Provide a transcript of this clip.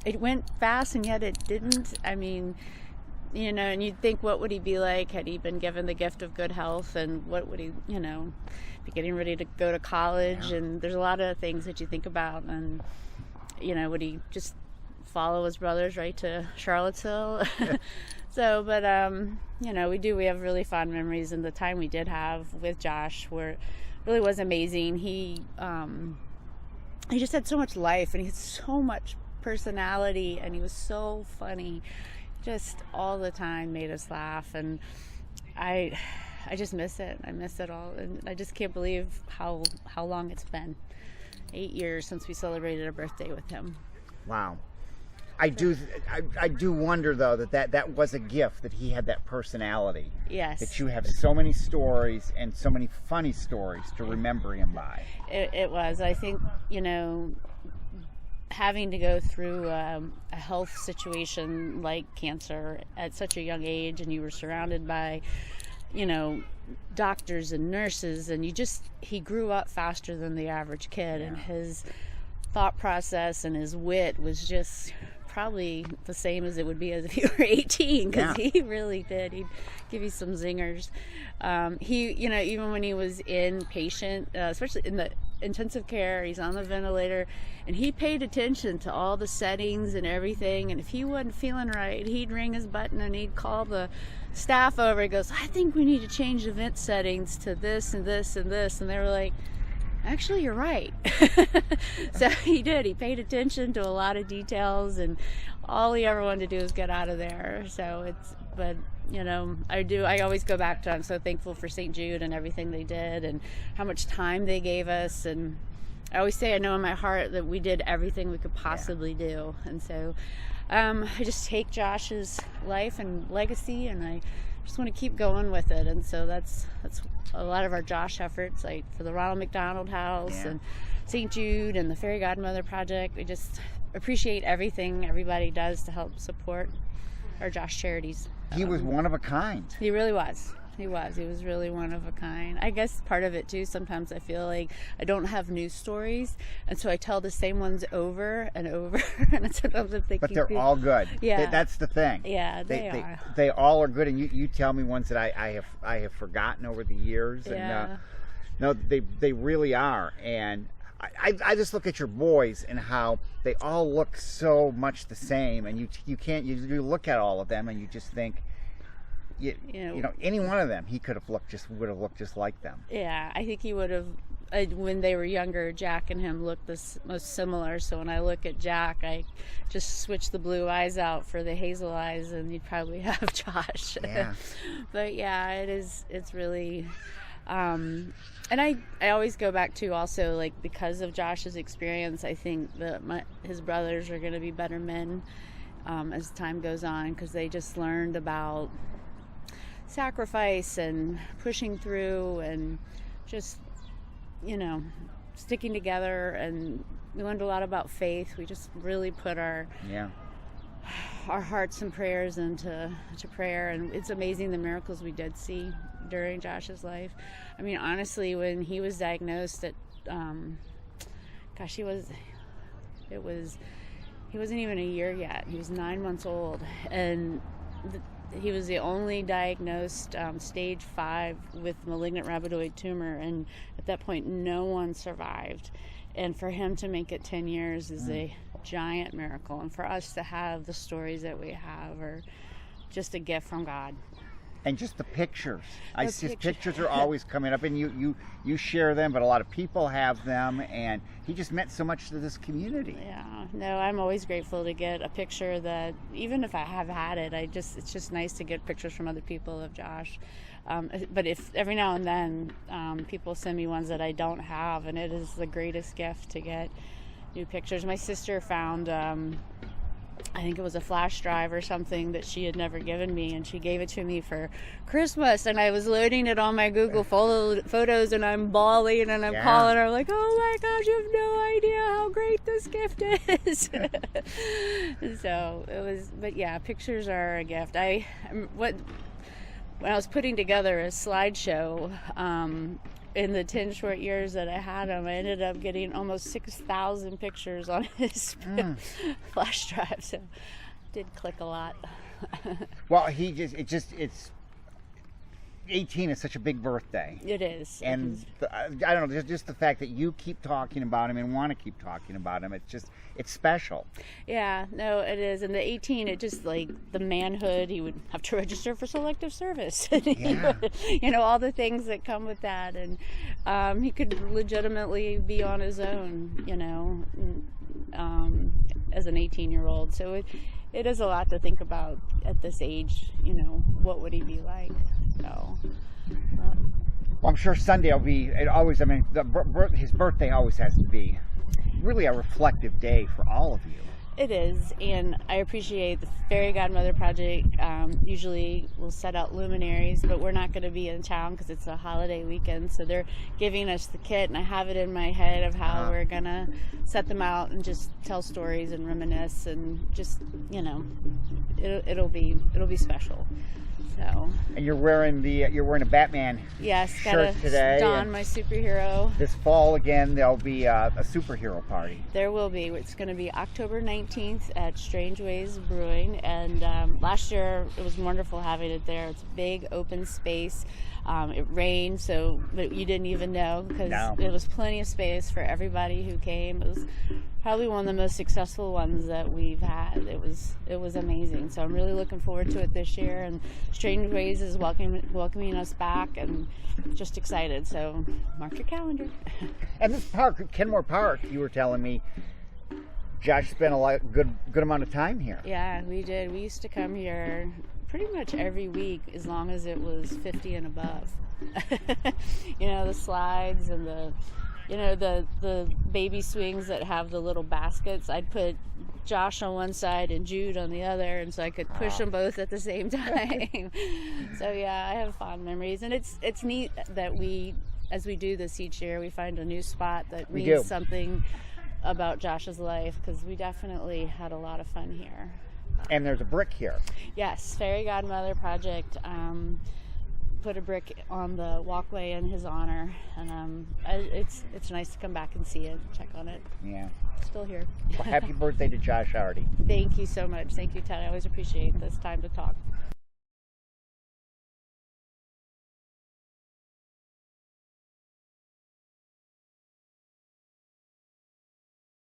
it went fast and yet it didn't. I mean, and you'd think, what would he be like had he been given the gift of good health, and what would he, be getting ready to go to college? Yeah. And there's a lot of things that you think about, and, would he just follow his brothers right to Charlottesville? So, but, we have really fond memories, and the time we did have with Josh really was amazing. He just had so much life, and he had so much personality, and he was so funny. Just all the time made us laugh, and I just miss it. I miss it all, and I just can't believe how long it's been. 8 years since we celebrated a birthday with him. Wow. I do wonder though that was a gift, that he had that personality. Yes. That you have so many stories and so many funny stories to remember him by. It was. I think, having to go through a health situation like cancer at such a young age, and you were surrounded by, doctors and nurses, and he grew up faster than the average kid, and his thought process and his wit was just probably the same as it would be as if you were 18, because he really did. He'd give you some zingers. He, even when he was inpatient, especially in the intensive care, he's on the ventilator, and he paid attention to all the settings and everything, and if he wasn't feeling right, he'd ring his button and he'd call the staff over. He goes, I think we need to change the vent settings to this and this and this, and they were like, actually, you're right. So he did. He paid attention to a lot of details, and all he ever wanted to do was get out of there. So I always go back to, I'm so thankful for St. Jude and everything they did and how much time they gave us. And I always say, I know in my heart that we did everything we could possibly do. And so I just take Josh's life and legacy, and I just want to keep going with it. And so that's a lot of our Josh efforts, like for the Ronald McDonald House and St. Jude and the Fairy Godmother Project. We just appreciate everything everybody does to help support our Josh charities. He was one of a kind. He really was. He was really one of a kind. I guess part of it too, sometimes I feel like I don't have news stories, and so I tell the same ones over and over, and sometimes I'm thinking, but they're all good. Yeah, that's the thing. Yeah, they are. They all are good, and you tell me ones that I have forgotten over the years. Yeah. And no, they really are. And I just look at your boys and how they all look so much the same, and you look at all of them and you just think, any one of them, he would have looked just like them. Yeah, I think he would have. When they were younger, Jack and him looked the most similar. So when I look at Jack, I just switch the blue eyes out for the hazel eyes, and you'd probably have Josh. Yeah. But yeah, it's really. And I always go back to also, like, because of Josh's experience, I think that his brothers are going to be better men as time goes on, because they just learned about sacrifice and pushing through and just, sticking together. And we learned a lot about faith. We just really put our hearts and prayers into prayer, and it's amazing the miracles we did see during Josh's life. I mean, honestly, when he was diagnosed at he wasn't even a year yet. He was 9 months old, and he was the only diagnosed stage 5 with malignant rhabdoid tumor, and at that point no one survived. And for him to make it 10 years is a giant miracle, and for us to have the stories that we have are just a gift from God. And just the pictures. Pictures are always coming up, and you share them, but a lot of people have them, and he just meant so much to this community. Yeah, no, I'm always grateful to get a picture that, even if I have had it, it's just nice to get pictures from other people of Josh. But if every now and then people send me ones that I don't have, and it is the greatest gift to get new pictures. My sister found I think it was a flash drive or something that she had never given me, and she gave it to me for Christmas, and I was loading it on my Google Photos, and I'm bawling, and I'm calling her like, oh my gosh, you have no idea how great this gift is. So it was, but yeah, pictures are a gift. When I was putting together a slideshow, in the 10 short years that I had him, I ended up getting almost 6,000 pictures on his flash drive. So it did click a lot. Well, it's 18 is such a big birthday. It is. And I don't know, just the fact that you keep talking about him and want to keep talking about him, it's special. Yeah, no, it is. And the 18, it just like the manhood, he would have to register for selective service. Yeah. All the things that come with that. And he could legitimately be on his own, as an 18-year-old. So it is a lot to think about at this age, what would he be like? So, well, I'm sure Sunday will be, his birthday always has to be really a reflective day for all of you. It is, and I appreciate the Fairy Godmother Project. Usually we'll set out luminaries, but we're not going to be in town because it's a holiday weekend, so they're giving us the kit, and I have it in my head of how we're going to set them out and just tell stories and reminisce, and just, it'll be special. So. And you're wearing a Batman shirt today. Don my superhero. This fall again, there'll be a superhero party. There will be. It's going to be October 19th at Strange Ways Brewing, and last year it was wonderful having it there. It's a big open space. It rained, but you didn't even know because there was plenty of space for everybody who came. It was probably one of the most successful ones that we've had. It was amazing. So I'm really looking forward to it this year. And Strange Ways is welcoming us back, and just excited. So mark your calendar. And this park, Kenmore Park, you were telling me, Josh spent a good amount of time here. Yeah, we did. We used to come here pretty much every week as long as it was 50 and above. The slides and the baby swings that have the little baskets. I'd put Josh on one side and Jude on the other, and so I could push them both at the same time. So yeah, I have fond memories, and it's neat that as we do this each year, we find a new spot that means something about Josh's life, because we definitely had a lot of fun here. And there's a brick here. Yes, Fairy Godmother Project put a brick on the walkway in his honor, and it's nice to come back and see it, check on it. Yeah. Still here. Well, happy birthday to Josh Hardy. Thank you so much. Thank you, Ted. I always appreciate this time to talk.